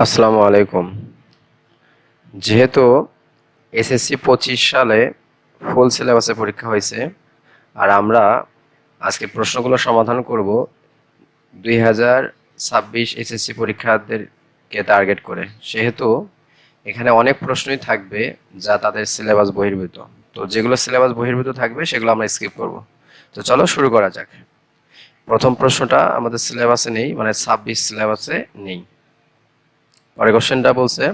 আসসালামু আলাইকুম। যেহেতু এসএসসি 25 সালে ফুল সিলেবাসে পরীক্ষা হয়েছে, আর আমরা আজকে প্রশ্নগুলো সমাধান করব 2026 এসএসসি পরীক্ষার্থীদেরকে টার্গেট করে। সেহেতু এখানে অনেক প্রশ্নই থাকবে যা তাদের সিলেবাস বহির্ভূত। তো যেগুলো সিলেবাস বহির্ভূত থাকবে সেগুলো আমরা স্কিপ করব। তো চলো শুরু করা যাক। প্রথম প্রশ্নটা আমাদের সিলেবাসে নেই, মানে 26 সিলেবাসে নেই। পরের কোশ্চেনটা বলছে,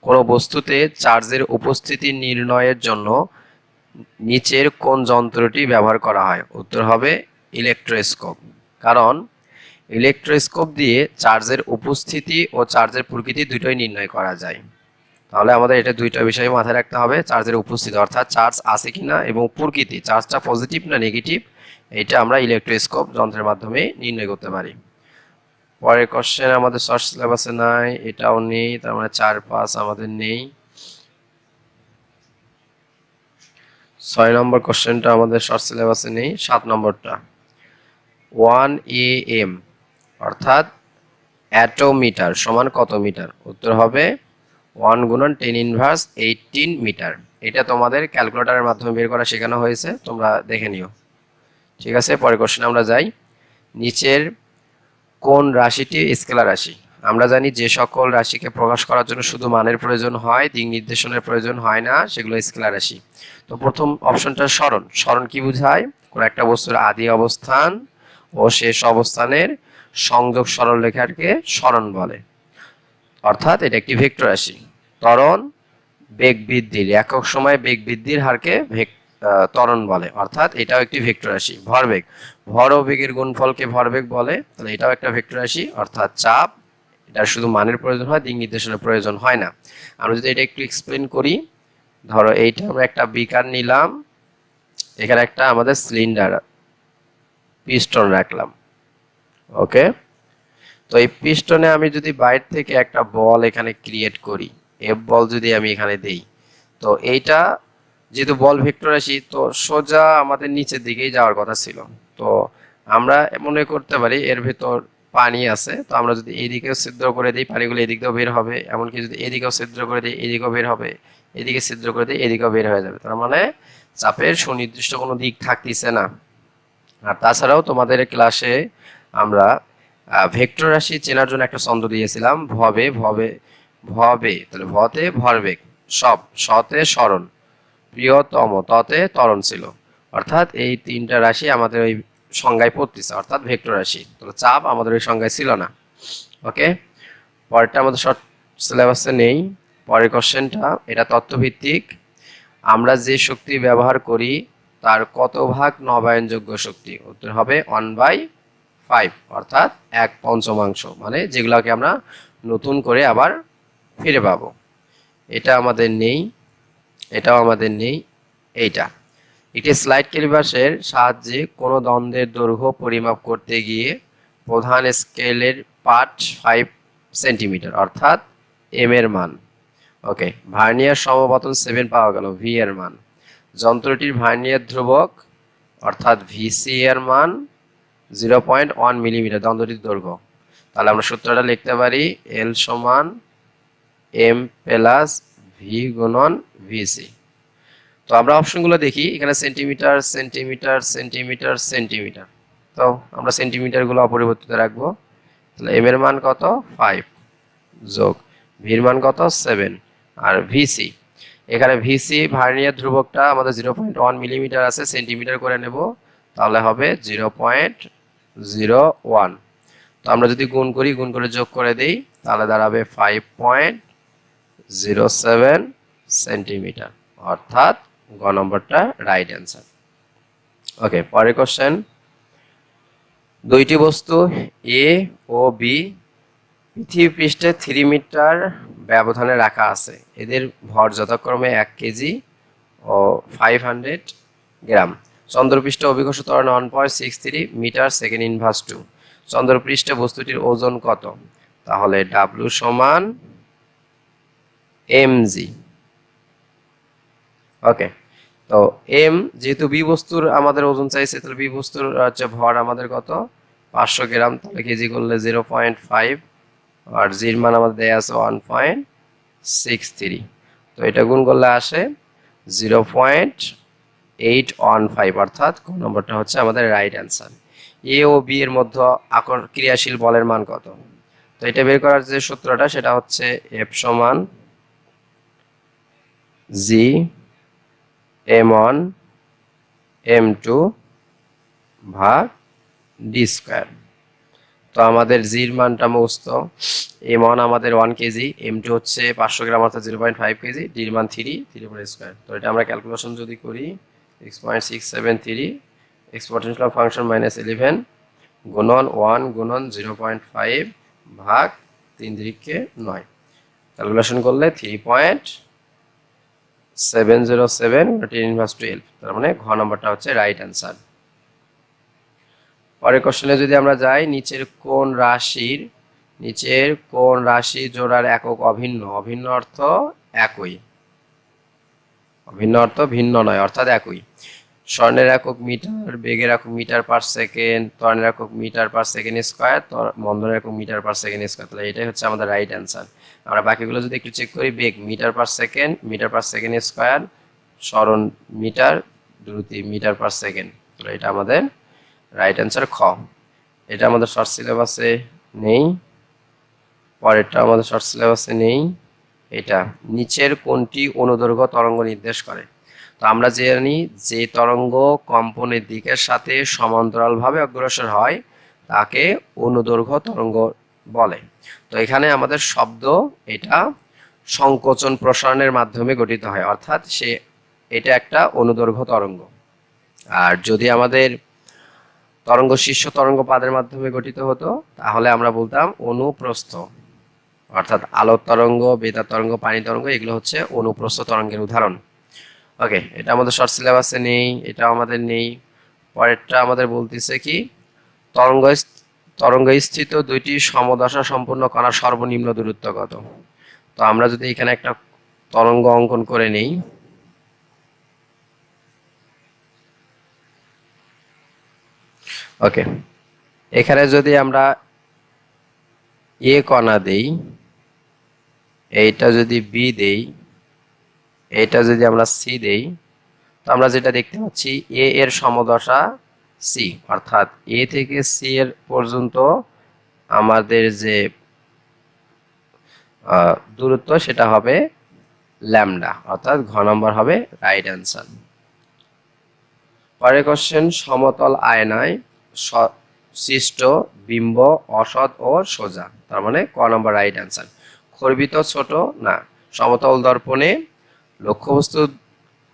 কোনো বস্তুতে চার্জের উপস্থিতি নির্ণয়ের জন্য নিচের কোন যন্ত্রটি ব্যবহার করা হয়? উত্তর হবে ইলেকট্রোস্কোপ। কারণ ইলেকট্রোস্কোপ দিয়ে চার্জের উপস্থিতি ও চার্জের প্রকৃতি দুটোই নির্ণয় করা যায়। তাহলে আমাদের এটা দুইটা বিষয় মাথায় রাখতে হবে, চার্জের উপস্থিতি অর্থাৎ চার্জ আছে কিনা এবং প্রকৃতি চার্জটা পজিটিভ না নেগেটিভ, এটা আমরা ইলেকট্রোস্কোপ যন্ত্রের মাধ্যমে নির্ণয় করতে পারি। পরের কোশ্চেন আমাদের শর্ট সিলেবাসে নাই, এটাও নেই, তার মানে 4-5 আমাদের নেই। 6 নম্বর কোশ্চেনটা আমাদের শর্ট সিলেবাসে নেই। 7 নম্বরটা 1 AM অর্থাৎ অ্যাটোমিটার সমান কত মিটার? উত্তর হবে 1 গুণন 10⁻18 মিটার। এটা তোমাদের ক্যালকুলেটরের মাধ্যমে বের করা শেখানো হয়েছে, তোমরা দেখে নিও। ঠিক আছে, পরের কোশ্চেন আমরা যাই। নিচের কোন রাশিটি স্কেলার রাশি? আমরা জানি যে সকল রাশিকে প্রকাশ করার জন্য শুধু মানের প্রয়োজন হয়, দিক নির্দেশনের প্রয়োজন হয় না, সেগুলো স্কেলার রাশি। তো প্রথম অপশনটা সরণ। সরণ কি বোঝায়? কোন একটা বস্তুর আদি অবস্থান ও শেষ অবস্থানের সংযোগ সরলরেখাকে সরণ বলে, অর্থাৎ এটা একটি ভেক্টর রাশি। ত্বরণ বেগ বৃদ্ধির একক সময়ে বেগ বৃদ্ধির হারকে ত্বরণ বলে, অর্থাৎ এটাও একটি ভেক্টর রাশি। ভরবেগ, ভর ও বেগের গুণফলকে ভরবেগ বলে, তাহলে এটাও একটা ভেক্টর রাশি। অর্থাৎ চাপ, এটা শুধু মানের প্রয়োজন হয়, দিক নির্দেশনের প্রয়োজন হয় না। আমরা যদি এটা একটু এক্সপ্লেন করি, ধরো এইটা আমরা একটা বিকার নিলাম, এখানে একটা আমাদের সিলিন্ডার পিস্টন রাখলাম। ওকে, তো এই পিস্টনে আমি যদি বাইরে থেকে একটা বল এখানে ক্রিয়েট করি, এফ বল যদি আমি এখানে দেই, তো এইটা যেহেতু বল ভেক্টর রাশি, তো সোজা আমাদের নিচের দিকেই যাওয়ার কথা ছিল। তো আমরা মনে করতে পারি এর ভেতর পানি আছে, তো আমরা যদি এইদিকেও ছিদ্র করে দিই, পানিগুলো এদিক দিয়েও বের হবে। এমনকি যদি এদিকেও ছিদ্র করে দিই, এদিকেও বের হবে। এদিকে ছিদ্র করে দিই, এদিকেও বের হয়ে যাবে। তার মানে চাপের সুনির্দিষ্ট কোনো দিক থাকতেছে না। আর তাছাড়াও তোমাদের ক্লাসে আমরা ভেক্টর রাশি চেনার জন্য একটা ছন্দ দিয়েছিলাম, ভবে ভবে ভবে, তাহলে ভতে ভরবেগ, সব সতে সরণ, প্রিয়তম ততে ত্বরণ ছিল। অর্থাৎ এই তিনটা রাশি আমাদের ওই সংজ্ঞায় পড়তেছে, অর্থাৎ ভেক্টর রাশি। তাহলে চাপ আমাদের ওই সংজ্ঞায় ছিল না। ওকে, পরেরটা আমাদের শর্ট সিলেবাসে নেই। পরের কোশ্চেনটা, এটা তথ্যভিত্তিক। আমরা যে শক্তি ব্যবহার করি তার কত ভাগ নবায়নযোগ্য শক্তি? উত্তর হবে 1/5, অর্থাৎ 1/5, মানে যেগুলোকে আমরা নতুন করে আবার ফিরে পাবো। এটা আমাদের নেই, এটাও আমাদের নেই। এইটা একটি স্লাইড ক্যালিপারের সাহায্যে কোনো দ্বন্দ্বের দৈর্ঘ্য পরিমাপ করতে গিয়ে প্রধান স্কেলের পার্ট 5 সেন্টিমিটার, অর্থাৎ এম এর মান। ওকে, ভার্নিয়ার সমপতন 7 পাওয়া গেল, ভি এর মান। যন্ত্রটির ভার্নিয়ার ধ্রুবক অর্থাৎ ভিসি এর মান 0.1 মিলিমিটার, যন্ত্রটির দৈর্ঘ্য। তাহলে আমরা সূত্রটা লিখতে পারি এল সমান এম প্লাস ভি গুণন ভিসি। তো আমরা অপশনগুলো দেখি, এখানে সেন্টিমিটার সেন্টিমিটার সেন্টিমিটার সেন্টিমিটার, তো আমরা সেন্টিমিটারগুলো অপরিবর্তিত রাখবো। তাহলে এম এর মান কত? 5 যোগ ভির মান কত? 7। আর ভিসি, এখানে ভিসি ভার্নিয়ার ধ্রুবকটা আমাদের 0.1 মিলিমিটার আছে, সেন্টিমিটার করে নেব, তাহলে হবে 0.01। তো আমরা যদি গুণ করি, গুণ করে যোগ করে দিই, তাহলে দাঁড়াবে 5.07 সেন্টিমিটার, অর্থাৎ গ নম্বরটা রাইট অ্যান্সার। ওকে, পরের কোশ্চেন, দুইটি বস্তু এ ও বি পৃথিবী পৃষ্ঠে 3 মিটার ব্যবধানে রাখা আছে। এদের ভর যথাক্রমে 1 কেজি ও 500 গ্রাম। চন্দ্রপৃষ্ঠে অভিকর্ষ ত্বরণ 1.63 মিটার সেকেন্ড ইনভার্স 2। চন্দ্রপৃষ্ঠে বস্তুটির ওজন কত? তাহলে ডাব্লিউ সমান mg। ওকে, তো এম যেহেতু বি বস্তুর আমাদের ওজন চাইছে, তাহলে বি বস্তুর হচ্ছে ভর আমাদের কত? 500 গ্রাম, তাহলে কেজি করলে 0.5, আর জির মান আমাদের দেয়া আছে 1.63। তো এটা গুণ করলে আসে 0.815, অর্থাৎ ক নম্বরটা হচ্ছে আমাদের রাইট অ্যান্সার। এ ও বি এর মধ্যে ক্রিয়াশীল বলের মান কত? তো এটা বের করার যে সূত্রটা সেটা হচ্ছে এফ সমান জি m1 m2 ভাগ ডি স্কয়ার। তো আমাদের জির মানটা মুস্ত, m1 আমাদের 1 কেজি, m2 হচ্ছে 500 গ্রাম অর্থাৎ 0.5 কেজি, ডির মান 3 স্কয়ার। তো এটা আমরা ক্যালকুলেশন যদি করি 6.673 এক্সপোনেনশিয়াল ফাংশন -11 গুণন 1 গুণন 0.5 ভাগ 3 3 9, ক্যালকুলেশন করলে 3.707 10 ইনভার্স 12। তার মানে ঘ নাম্বারটা হচ্ছে রাইট অ্যান্সার। পরের কোশ্চেনে যদি আমরা যাই, নিচের কোন রাশি জোড়ার একক অভিন্ন? অভিন্ন অর্থ একই, অভিন্ন অর্থ ভিন্ন নয়, অর্থাৎ একই। স্বর্ণের একক মিটার, বেগের একক মিটার পার সেকেন্ড, ত্বরণের একক মিটার পার সেকেন্ড স্কয়ার, মন্দনের একক মিটার পার সেকেন্ড স্কয়ার। তাহলে এটাই হচ্ছে আমাদের রাইট অ্যান্সার। আমরা বাকিগুলো যদি একটু চেক করি, বেগ মিটার পার সেকেন্ড স্কয়ার, স্মরণ মিটার, দ্রুতি মিটার পার সেকেন্ড। তাহলে এটা আমাদের রাইট অ্যান্সার খ। এটা আমাদের শর্ট সিলেবাসে নেই, পরেরটা আমাদের শর্ট সিলেবাসে নেই। এটা নিচের কোনটি অনুদৈর্ঘ্য তরঙ্গ নির্দেশ করে? তো আমরা জানি যে তরঙ্গ কম্পনের দিকের সাথে সমান্তরালভাবে অগ্রসর হয় তাকে অনুদৈর্ঘ্য তরঙ্গ বলে। তো এখানে আমাদের শব্দ এটা সংকোচন প্রসারণের মাধ্যমে গঠিত হয়, অর্থাৎ এটা একটা অনুদৈর্ঘ্য তরঙ্গ। আর যদি আমাদের তরঙ্গ শীর্ষ তরঙ্গ পাদের মাধ্যমে গঠিত হতো তাহলে আমরা বলতাম অনুপ্রস্থ, অর্থাৎ আলোর তরঙ্গ, বেতার তরঙ্গ, পানি তরঙ্গ এগুলো হচ্ছে অনুপ্রস্থ তরঙ্গের উদাহরণ। ওকে, এটা আমাদের শর্ট সিলেবাসে নেই, এটা আমাদের নেই। পরেরটা আমাদের বলতেছে কি, তরঙ্গ স্থিত দুইটি সমদশা সম্পূর্ণ কণার সর্বনিম্ন দূরত্ব কত? তো আমরা যদি এখানে একটা তরঙ্গ অঙ্কন করে নেই, ওকে, এখানে যদি আমরা এ কণা দেই, এইটা যদি বি দেই, এইটা যদি আমরা সি দেই, তো আমরা যেটা দেখতে পাচ্ছি এ এর সমদশা সি, অর্থাৎ এ থেকে সি এর পর্যন্ত আমাদের যে দূরত্ব সেটা হবে ল্যামডা, অর্থাৎ ঘ নম্বর হবে রাইট অ্যান্সার। পরের কোশ্চেন, সমতল আয়নায় সৃষ্ট বিম্ব অসৎ ও সোজা, তার মানে ক নম্বর রাইট অ্যান্সার। খর্বিত ছোট না, সমতল দর্পণে লক্ষ্যবস্তুর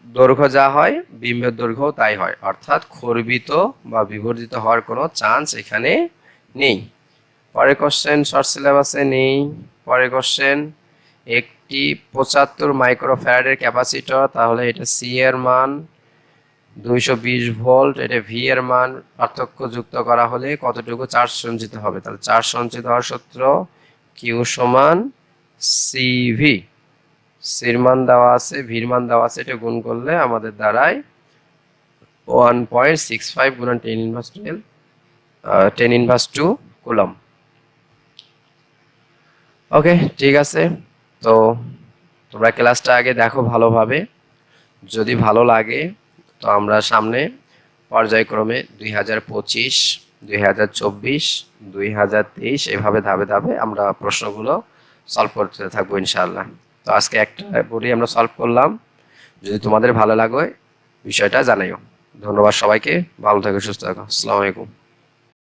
দৈর্ঘ্য যা হয় বিম্বের দৈর্ঘ্য তাই হয়, অর্থাৎ খর্বিত বা বিবর্ধিত হওয়ার কোনো চান্স এখানে নেই। পরের কোশ্চেন শর্ট সিলেবাসে নেই। পরের কোশ্চেন, একটি 75 মাইক্রোফ্যারাডের ক্যাপাসিটর, তাহলে এটা সি এর মান 220 ভোল্ট, এটা ভি এর মান পার্থক্য যুক্ত করা হলে কতটুকু চার্জ সঞ্চিত হবে? তাহলে চার্জ সঞ্চিত হওয়ার সূত্র কিউ সমান সিভি, সির মান দেওয়া আছে, ভির মান দেওয়া আছে, এটা গুণ করলে আমাদের দাঁড়ায় 1.65 গুণন 10 ইনভার্স 2 কুলম। ওকে, ঠিক আছে। তো তোমরা ক্লাসটা আগে দেখো ভালোভাবে, যদি ভালো লাগে তো আমরা সামনে পর্যায়ক্রমে 2025, 2024, 2023 এভাবে ধাপে ধাপে আমরা প্রশ্নগুলো সলভ করতে থাকবো ইনশাআল্লাহ। তো আজকে একটা বোর্ডই আমরা সলভ করলাম, যদি তোমাদের ভালো লাগে বিষয়টা জানাইও। ধন্যবাদ সবাইকে, ভালো থাকো, সুস্থ থাকো, আসসালামু আলাইকুম।